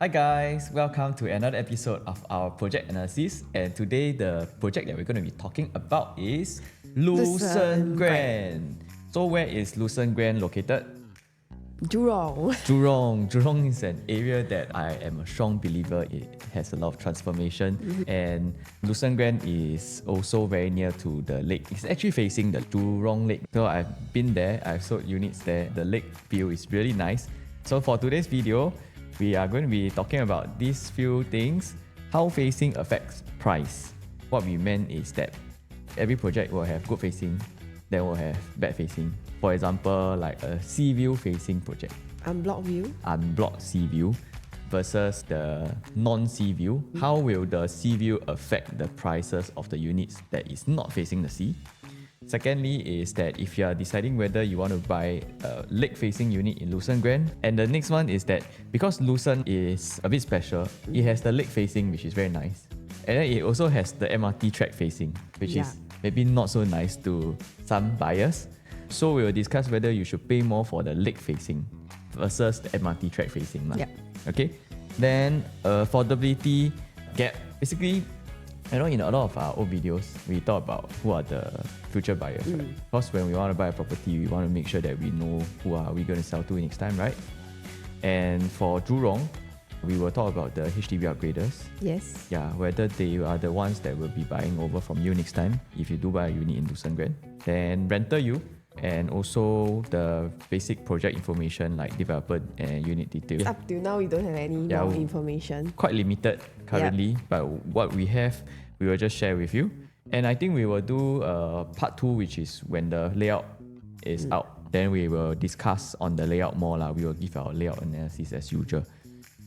Hi guys, welcome to another episode of our project analysis, and today the project that we're going to be talking about is Lucerne Grand. So where is Lucerne Grand located? Jurong. Jurong is an area that I am a strong believer it has a lot of transformation, and Lucerne Grand is also very near to the lake. It's actually facing the Jurong Lake. So I've been there, I've sold units there. The lake view is really nice. So for today's video, we are going to be talking about these few things. How facing affects price. What we meant is that every project will have good facing, then will have bad facing. For example, like a sea view facing project. Unblocked view. Unblocked sea view versus the non-sea view. How will the sea view affect the prices of the units that is not facing the sea? Secondly is that if you are deciding whether you want to buy a lake-facing unit in Lucerne Grand, and the next one is that because Lucerne is a bit special, it has the lake-facing, which is very nice, and then it also has the MRT track-facing, which is maybe not so nice to some buyers. So we will discuss whether you should pay more for the lake-facing versus the MRT track-facing. Okay. Then affordability gap. Basically, in a lot of our old videos, we talk about who are the future buyers, right? Because when we want to buy a property, we want to make sure that we know who are we going to sell to next time, right? And for Jurong, we will talk about the HDB upgraders. Yes. Yeah, whether they are the ones that will be buying over from you next time if you do buy a unit in Lucerne Grand. Then renter you, and also the basic project information like developer and unit details. Up till now, we don't have any more information. Quite limited currently, but what we have, we will just share with you. And I think we will do part 2, which is when the layout is out. Then we will discuss on the layout more. We will give our layout analysis as usual.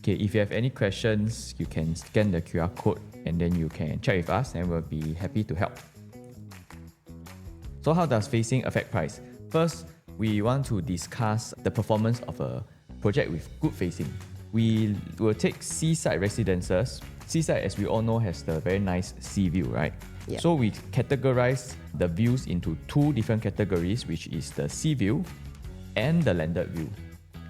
Okay, if you have any questions, you can scan the QR code and then you can chat with us and we'll be happy to help. So how does facing affect price? First, we want to discuss the performance of a project with good facing. We will take seaside residences. Seaside, as we all know, has the very nice sea view, right? Yep. So we categorize the views into 2 different categories, which is the sea view and the landed view.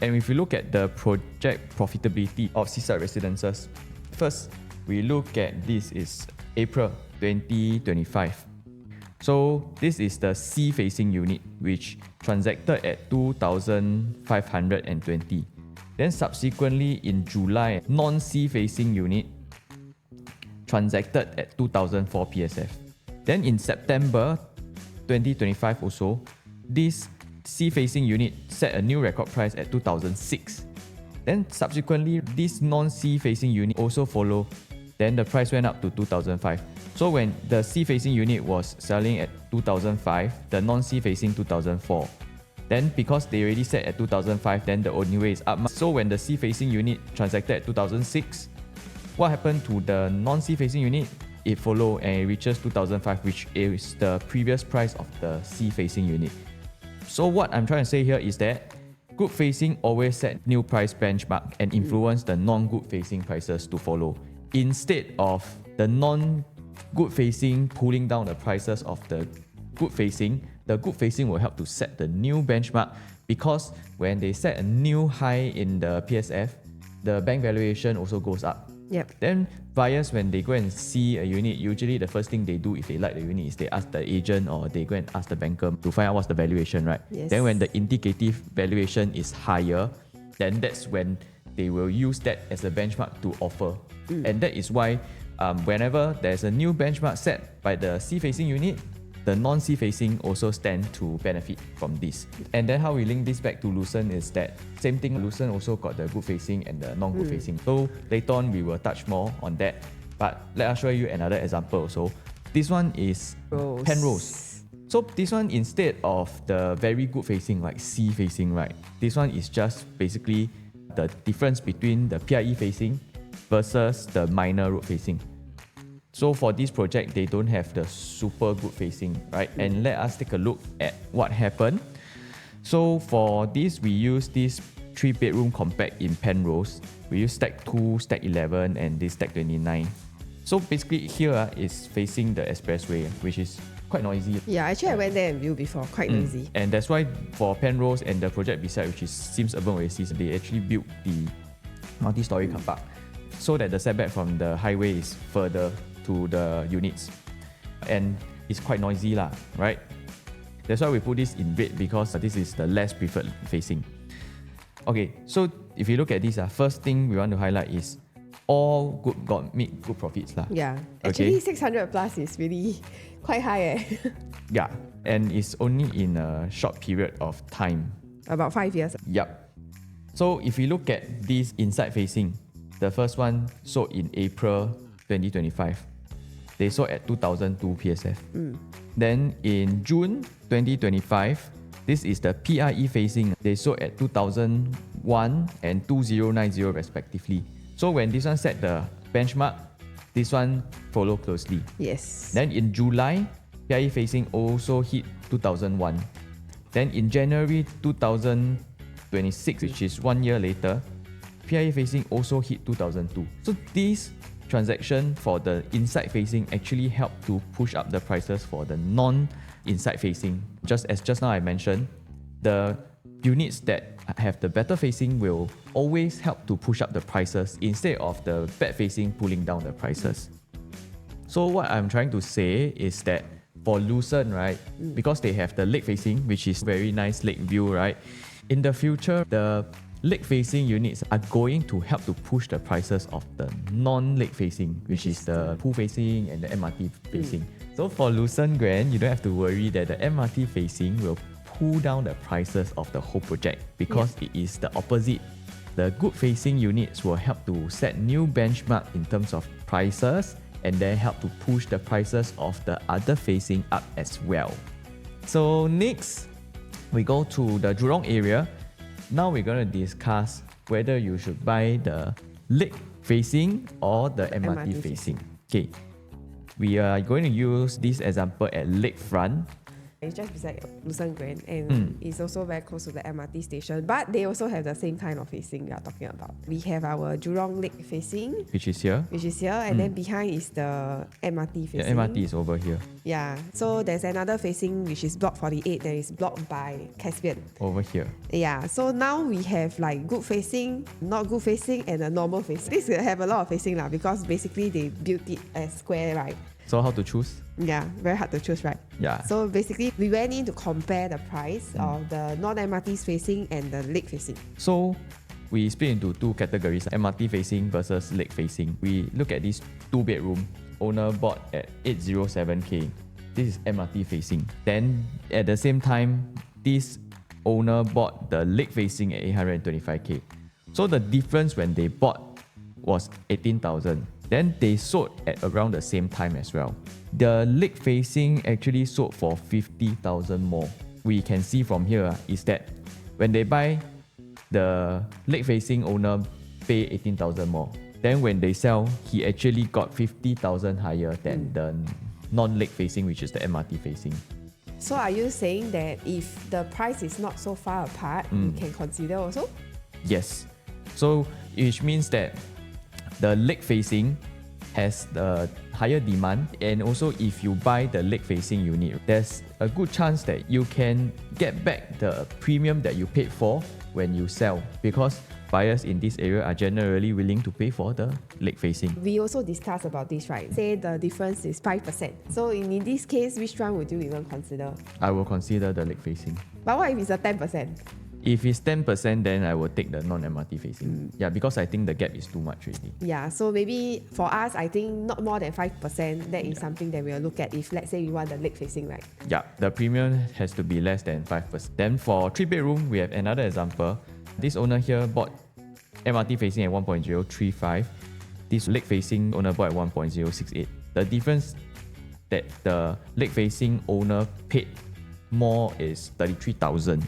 And if you look at the project profitability of seaside residences, first, we look at this is April 2025. So this is the sea-facing unit, which transacted at 2,520. Then subsequently in July, non-sea-facing unit transacted at 2,004 PSF. Then in September 2025 also, this sea-facing unit set a new record price at 2,006. Then subsequently, this non-sea-facing unit also followed. Then the price went up to 2,005. So when the sea-facing unit was selling at 2,005, the non-sea-facing 2,004. Then because they already set at 2,005, then the only way is up. So when the sea-facing unit transacted at 2,006, what happened to the non-sea-facing unit? It followed and it reaches 2,005, which is the previous price of the sea-facing unit. So what I'm trying to say here is that good facing always set new price benchmark and influence the non-good facing prices to follow. Instead of the non-good facing pulling down the prices of the good facing, the good facing will help to set the new benchmark, because when they set a new high in the PSF, the bank valuation also goes up. Yep. Then buyers, when they go and see a unit, usually the first thing they do if they like the unit is they ask the agent or they go and ask the banker to find out what's the valuation, right? Yes. Then when the indicative valuation is higher, then that's when they will use that as a benchmark to offer. And that is why whenever there's a new benchmark set by the sea-facing unit, the non-sea-facing also stand to benefit from this. And then how we link this back to Lucerne is that same thing, Lucerne also got the good facing and the non-good facing. So later on we will touch more on that. But let us show you another example also. This one is Penrose. So this one, instead of the very good facing like sea facing, right? This one is just basically the difference between the PIE facing versus the minor road facing. So for this project, they don't have the super good facing, right? And let us take a look at what happened. So for this, we use this 3-bedroom compact in Penrose. We use stack 2, stack 11, and this stack 29. So basically here is facing the expressway, which is quite noisy. Yeah, actually I went there and viewed before, quite noisy. And that's why for Penrose and the project beside, which is Sims Urban Oasis, they actually built the multi-story car park, so that the setback from the highway is further to the units. And it's quite noisy lah, right? That's why we put this in red, because this is the less preferred facing. Okay, so if you look at this, first thing we want to highlight is all make good profits lah. Yeah. Okay. Actually, 600 plus is really quite high. Yeah, and it's only in a short period of time. About 5 years. Yup. So if you look at this inside facing, the first one sold in April 2025. They sold at 2002 PSF. Then in June 2025, this is the PRE facing. They sold at 2001 and 2090 respectively. So when this one set the benchmark, this one follow closely. Yes. Then in July, PRE facing also hit 2001. Then in January 2026, which is 1 year later, PRE facing also hit 2002. So this transaction for the inside facing actually helped to push up the prices for the non-inside facing. Just now I mentioned, the units that have the better facing will always help to push up the prices instead of the bad facing pulling down the prices. So what I'm trying to say is that for Lucerne, right, because they have the lake facing, which is very nice lake view, right? In the future, the lake facing units are going to help to push the prices of the non-lake facing, which is the pool facing and the MRT facing. So for Lucerne Grand, you don't have to worry that the MRT facing will pull down the prices of the whole project, because it is the opposite. The good facing units will help to set new benchmark in terms of prices, and then help to push the prices of the other facing up as well. So next, we go to the Jurong area. Now we're going to discuss whether you should buy the lake facing or the MRT facing. Okay, we are going to use this example at lakefront. It's just beside Lucerne Grand, and it's also very close to the MRT station. But they also have the same kind of facing we are talking about. We have our Jurong Lake facing, which is here. And then behind is the MRT facing. The MRT is over here. Yeah, so there's another facing which is block 48 that is blocked by Caspian. Over here. Yeah, so now we have like good facing, not good facing, and a normal facing. This will have a lot of facing lah, because basically they built it as square, right? So how to choose? Yeah, very hard to choose, right? Yeah. So basically, we went in to compare the price of the non-MRT facing and the lake facing. So we split into two categories, MRT facing versus lake facing. We look at this 2-bedroom, owner bought at 807K. This is MRT facing. Then at the same time, this owner bought the lake facing at 825K. So the difference when they bought was 18,000. Then they sold at around the same time as well. The lake facing actually sold for 50,000 more. We can see from here is that when they buy, the lake facing owner pay 18,000 more. Then when they sell, he actually got 50,000 higher than the non-lake facing, which is the MRT facing. So are you saying that if the price is not so far apart, you can consider also? Yes. So which means that the lake facing has the higher demand, and also if you buy the lake facing unit, there's a good chance that you can get back the premium that you paid for when you sell, because buyers in this area are generally willing to pay for the lake facing. We also discussed about this, right? Say the difference is 5%. So in this case, which one would you even consider? I will consider the lake facing. But what if it's a 10%? If it's 10%, then I will take the non-MRT facing. Yeah, because I think the gap is too much already. Yeah, so maybe for us, I think not more than 5%. That is something that we'll look at if, let's say, we want the lake facing, right? Yeah, the premium has to be less than 5%. Then for 3-bedroom, we have another example. This owner here bought MRT facing at 1.035. This lake facing owner bought at 1.068. The difference that the lake facing owner paid more is 33,000.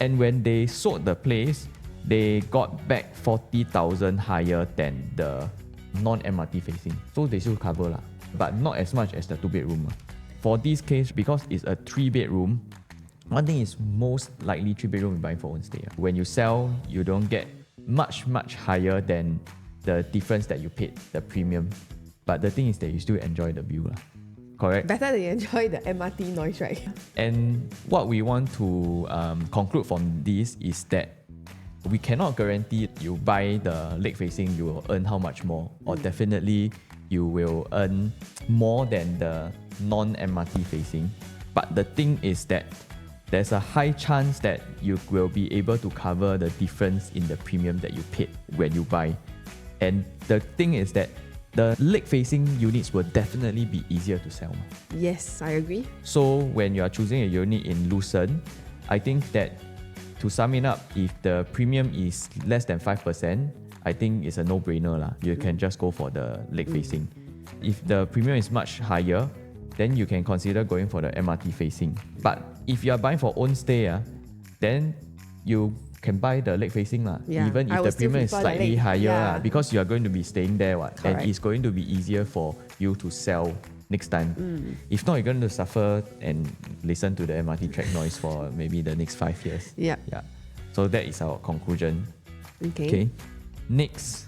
And when they sold the place, they got back 40,000 higher than the non-MRT facing. So they still cover lah, but not as much as the 2-bedroom. For this case, because it's a 3-bedroom, one thing is most likely 3-bedroom you buy for own stay. When you sell, you don't get much higher than the difference that you paid, the premium. But the thing is that you still enjoy the view lah. Correct? Better than you enjoy the MRT noise, right? And what we want to conclude from this is that we cannot guarantee you buy the lake facing, you will earn how much more, or definitely you will earn more than the non-MRT facing. But the thing is that there's a high chance that you will be able to cover the difference in the premium that you paid when you buy. And the thing is that the lake-facing units will definitely be easier to sell. Yes, I agree. So when you are choosing a unit in Lucerne, I think that to sum it up, if the premium is less than 5%, I think it's a no-brainer lah. You can just go for the lake-facing. If the premium is much higher, then you can consider going for the MRT facing. But if you are buying for own stay, then you can buy the lake facing even if the premium is slightly higher because you are going to be staying there and it's going to be easier for you to sell next time. If not, you're going to suffer and listen to the MRT track noise for maybe the next 5 years. Yeah. So that is our conclusion. Okay. Next,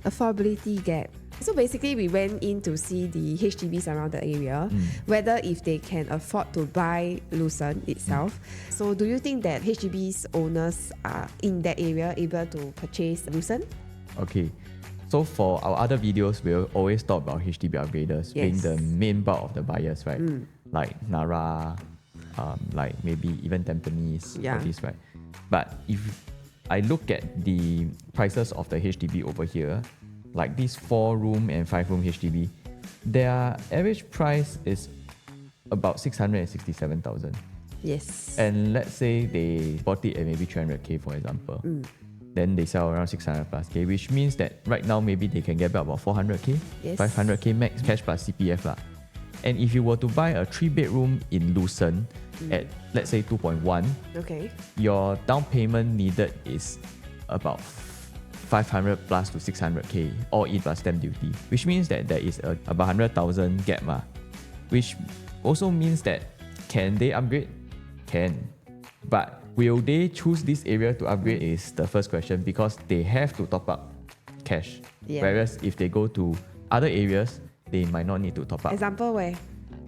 affordability gap. So basically, we went in to see the HDBs around the area, whether if they can afford to buy Lucerne itself. So do you think that HDB's owners are in that area able to purchase Lucerne? Okay. So for our other videos, we'll always talk about HDB upgraders being the main bulk of the buyers, right? Like Nara, like maybe even Tampines, all this, right? But if I look at the prices of the HDB over here, like this 4-room and 5-room HDB, their average price is about 667,000. Yes. And let's say they bought it at maybe 300k, for example. Then they sell around 600 plus k, which means that right now maybe they can get back about 400k, 500k max cash plus CPF lah. And if you were to buy a 3-bedroom in Lucerne at let's say 2.1, your down payment needed is about 500 plus to 600k, all in plus stamp duty, which means that there is about 100,000 gap, which also means that can they upgrade? Can. But will they choose this area to upgrade is the first question, because they have to top up cash. Whereas if they go to other areas, they might not need to top up. Example where?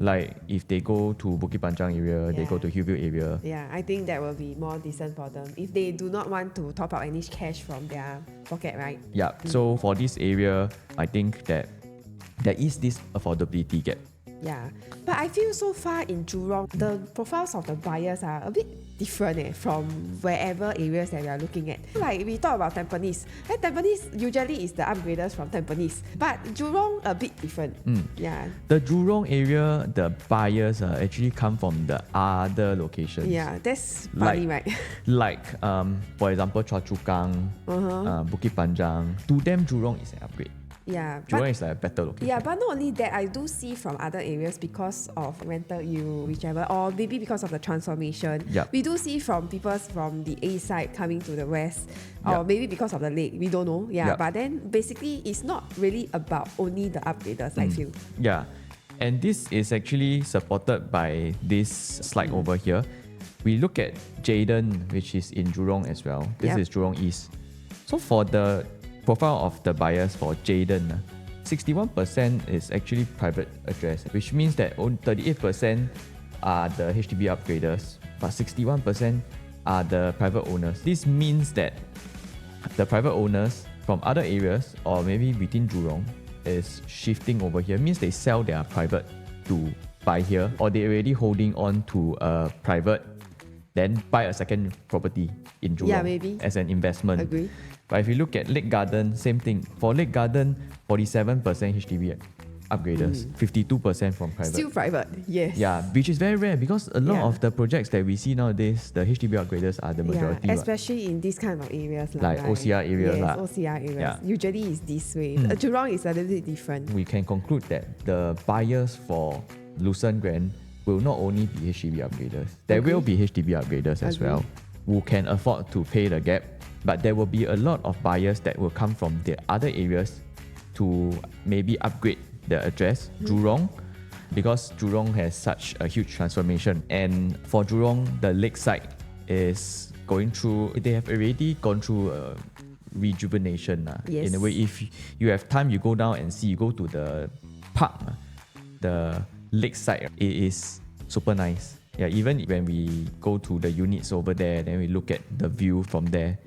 Like if they go to Bukit Panjang area, they go to Hillview area. Yeah, I think that will be more decent for them if they do not want to top up any cash from their pocket, right? Yeah. So for this area, I think that there is this affordability gap. Yeah, but I feel so far in Jurong, the profiles of the buyers are a bit different from wherever areas that we are looking at. Like we talk about Tampines, and Tampines usually is the upgraders from Tampines, but Jurong a bit different. Yeah. The Jurong area, the buyers actually come from the other locations. Yeah, that's funny, right? Like for example, Choa Chu Kang, Bukit Panjang. To them, Jurong is an upgrade. Yeah, Jurong is like a better location. Yeah, but not only that, I do see from other areas because of rental yield, whichever, or maybe because of the transformation. We do see from people from the east side coming to the west, or maybe because of the lake, we don't know. But then basically it's not really about only the upgraders, I feel. Yeah, and this is actually supported by this slide over here. We look at Jayden, which is in Jurong as well. This is Jurong East. So for the profile of the buyers for Jayden, 61% is actually private address, which means that 38% are the HDB upgraders, but 61% are the private owners. This means that the private owners from other areas or maybe within Jurong is shifting over here. Means they sell their private to buy here, or they're already holding on to a private, then buy a second property in Jurong as an investment. Agree. But if you look at Lake Garden, same thing. For Lake Garden, 47% HDB upgraders, 52% from private. Still private, yes. Yeah, which is very rare because a lot of the projects that we see nowadays, the HDB upgraders are the majority. Especially in this kind of areas. Like OCR areas. Yes, OCR areas. Usually it's this way. Jurong is a little bit different. We can conclude that the buyers for Lucerne Grand will not only be HDB upgraders. There will be HDB upgraders as well who can afford to pay the gap. But there will be a lot of buyers that will come from the other areas to maybe upgrade the address, Jurong, because Jurong has such a huge transformation. And for Jurong, the lakeside is going through, they have already gone through a rejuvenation. In a way, if you have time, you go down and see, you go to the park, the lakeside, it is super nice. Yeah, even when we go to the units over there, then we look at the view from there,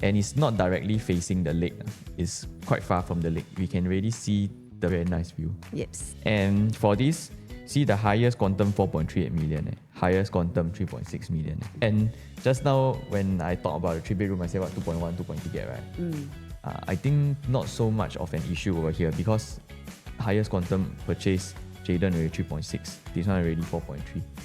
And it's not directly facing the lake. It's quite far from the lake. We can really see the very nice view. Yes. And for this, see the highest quantum 4.38 million, highest quantum 3.6 million. And just now when I talked about the 3-bedroom, I said what 2.1, 2.2 get, right? I think not so much of an issue over here because highest quantum purchase Jayden already 3.6, this one already 4.3.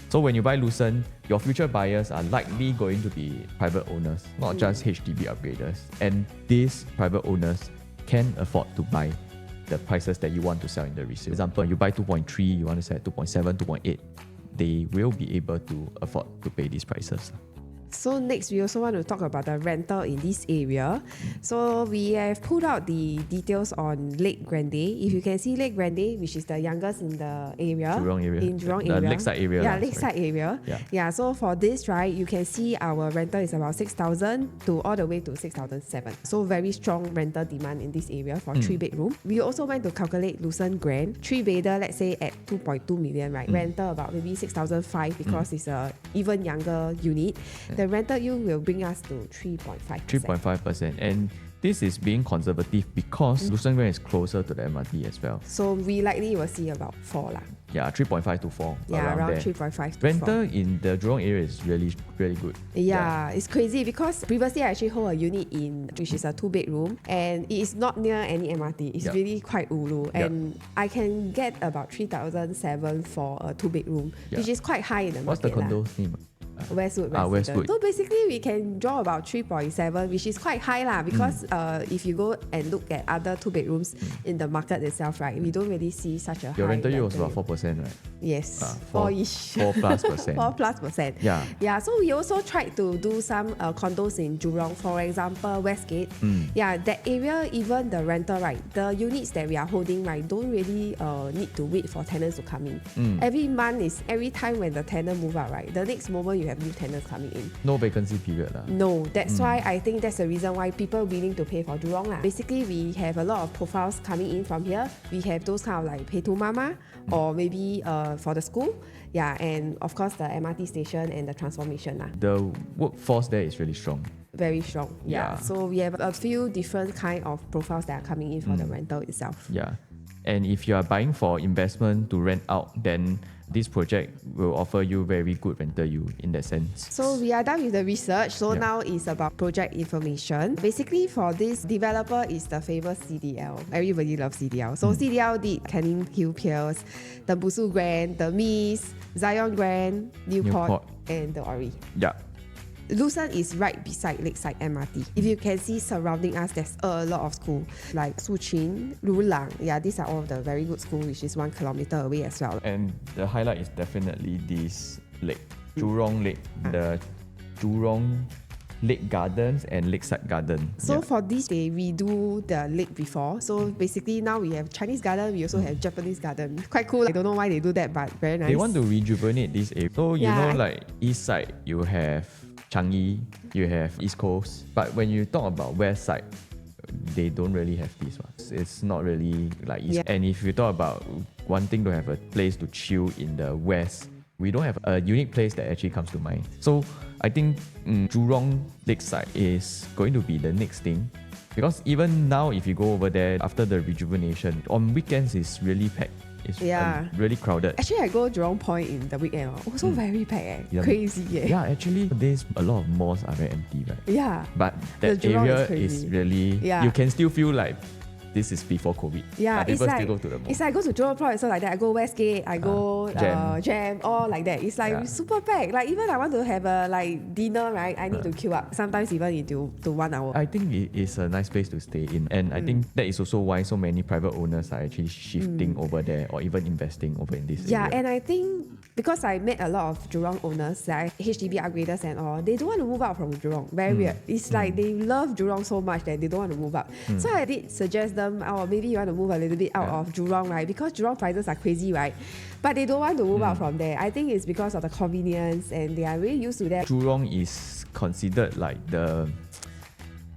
So when you buy Lucerne, your future buyers are likely going to be private owners, not just HDB upgraders. And these private owners can afford to buy the prices that you want to sell in the resale. For example, you buy 2.3, you want to sell at 2.7, 2.8, they will be able to afford to pay these prices. So next, we also want to talk about the rental in this area. So we have pulled out the details on Lake Grande. If you can see Lake Grande, which is the youngest in the area. Jurong area. In Jurong the area. Lakeside area. Yeah, Lakeside area. Yeah. So for this, right, you can see our rental is about 6,000 to all the way to 6,007. So very strong rental demand in this area for 3-bedroom. We also went to calculate Lucerne Grand. 3-bedder, let's say at 2.2 million, right? Rental about maybe 6,005 because it's a even younger unit. The rental yield will bring us to 3.5%. 3.5%. And this is being conservative because Lucerne Grand is closer to the MRT as well. So we likely will see about 4 lah. Yeah, 3.5 to 4. Yeah, around there. 3.5 to Rental 4. in the Jurong area is really, really good. Yeah, it's crazy because previously I actually hold a unit in which is a 2-bedroom and it is not near any MRT. It's really quite ulu and I can get about 3,007 for a 2-bedroom, which is quite high in the What's market. What's the condo's name? Westwood. Westwood. So basically we can draw about 3.7, which is quite high lah because if you go and look at other 2-bedrooms in the market itself, right, we don't really see such a high. Your rental yield was about 4%, right? Yes, 4-ish. 4+%. 4+%. Yeah, so we also tried to do some condos in Jurong, for example, Westgate. Yeah, that area, even the rental, right, the units that we are holding, right, don't really need to wait for tenants to come in. Every month is every time when the tenant move out, right, the next moment you have new tenants coming in. No vacancy period. No, that's why I think that's the reason why people are willing to pay for Jurong. Basically, we have a lot of profiles coming in from here. We have those kind of like pay to mama or maybe for the school. Yeah, and of course the MRT station and the transformation. The workforce there is really strong. Very strong. Yeah. So we have a few different kind of profiles that are coming in for the rental itself. Yeah. And if you are buying for investment to rent out, then this project will offer you very good rental yield in that sense. So we are done with the research. So now it's about project information. Basically for this developer is the famous CDL. Everybody loves CDL. So CDL did Canning Hill Piers, the Busu Grand, the Mies, Zion Grand, Newport, and the Ori. Yeah. Lucerne is right beside Lakeside MRT. If you can see surrounding us, there's a lot of schools like Suqin, Lulang. Yeah, these are all of the very good schools, which is 1 kilometer away as well. And the highlight is definitely this lake, Jurong Lake, the Jurong Lake Gardens and Lakeside Garden. So for this, they redo the lake before. So basically now we have Chinese garden, we also have Japanese garden. Quite cool. I don't know why they do that, but very nice. They want to rejuvenate this area. So you know, like east side, you have Changi, you have East Coast. But when you talk about west side, they don't really have this one. It's not really like east. And if you talk about wanting to have a place to chill in the west, we don't have a unique place that actually comes to mind. So I think Jurong Lakeside is going to be the next thing. Because even now, if you go over there after the rejuvenation, on weekends it's really packed. It's really crowded. Actually, I go Jurong Point in the weekend. Also very packed. Crazy. Yeah, actually, nowadays a lot of malls are very empty, right? Yeah. But that area is really, you can still feel like this is before COVID. Yeah, people still go to the mall. It's like I go to Jurong Point, so like that. I go Westgate, I go Jam, all like that. It's like super packed. Like even I want to have a like dinner, right? I need to queue up. Sometimes even into 1 hour. I think it is a nice place to stay in, and I think that is also why so many private owners are actually shifting over there or even investing over in this area. Yeah, and I think because I met a lot of Jurong owners, like HDB upgraders and all, they don't want to move out from Jurong. Very weird. It's like they love Jurong so much that they don't want to move out. So I did suggest them, maybe you want to move a little bit out of Jurong, right? Because Jurong prices are crazy, right? But they don't want to move out from there. I think it's because of the convenience and they are really used to that. Jurong is considered like the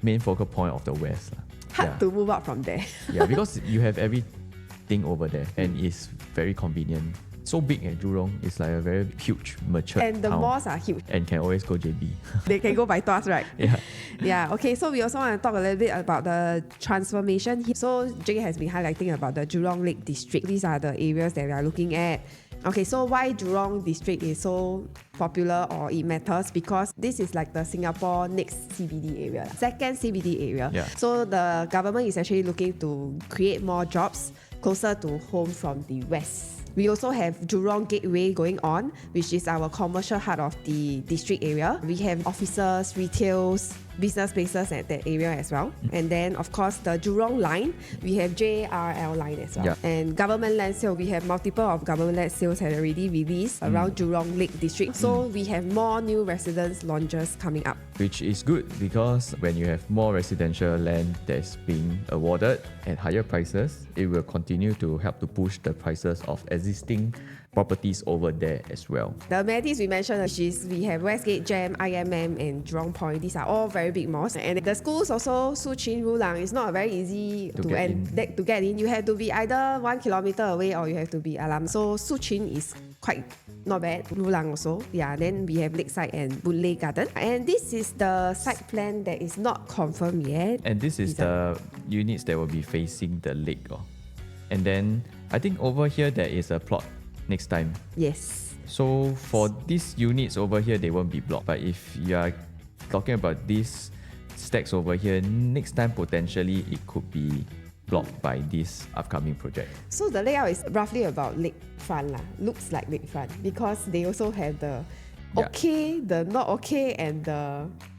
main focal point of the West. Hard to move out from there. Yeah, because you have everything over there and it's very convenient. so big at Jurong. It's like a very huge, mature And the town. malls are huge. And can always go JB. They can go by tuas, right? Yeah. Yeah, okay, so we also want to talk a little bit about the transformation. So Jay has been highlighting about the Jurong Lake District. These are the areas that we are looking at. Okay, so why Jurong District is so popular or it matters? Because this is like the Singapore next CBD area, second CBD area. Yeah. So the government is actually looking to create more jobs closer to home from the west. We also have Jurong Gateway going on, which is our commercial heart of the district area. We have offices, retails, business spaces at that area as well. And then, of course, the Jurong line, we have JRL line as well. Yeah. And government land sale, we have multiple of government land sales have already released around Jurong Lake District. So we have more new residence launches coming up. Which is good because when you have more residential land that's being awarded at higher prices, it will continue to help to push the prices of existing properties over there as well. The amenities we mentioned, which is we have Westgate, GEM, IMM, and Jurong Point. These are all very big malls. And the schools also, Suqin, Rulang, it's not very easy to get in. You have to be either 1 kilometer away or you have to be Alam. So Suqin is quite not bad. Rulang also. Yeah, then we have Lakeside and Boon Lay Garden. And this is the site plan that is not confirmed yet. And this is the units that will be facing the lake. And then I think over here there is a plot next time. Yes. So for these units over here, they won't be blocked. But if you are talking about these stacks over here, next time potentially it could be blocked by this upcoming project. So the layout is roughly about lakefront lah. Looks like lakefront because they also have the okay, the not okay, and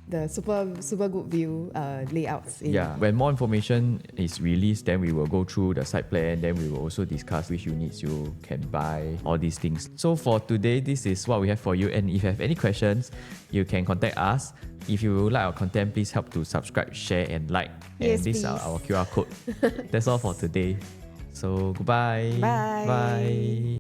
the super good view layouts. When more information is released, then we will go through the site plan, then we will also discuss which units you can buy, all these things. So for today, this is what we have for you, and if you have any questions, you can contact us. If you like our content, please help to subscribe, share and like. Yes, and this is our QR code. That's all for today. So goodbye. Bye. Bye.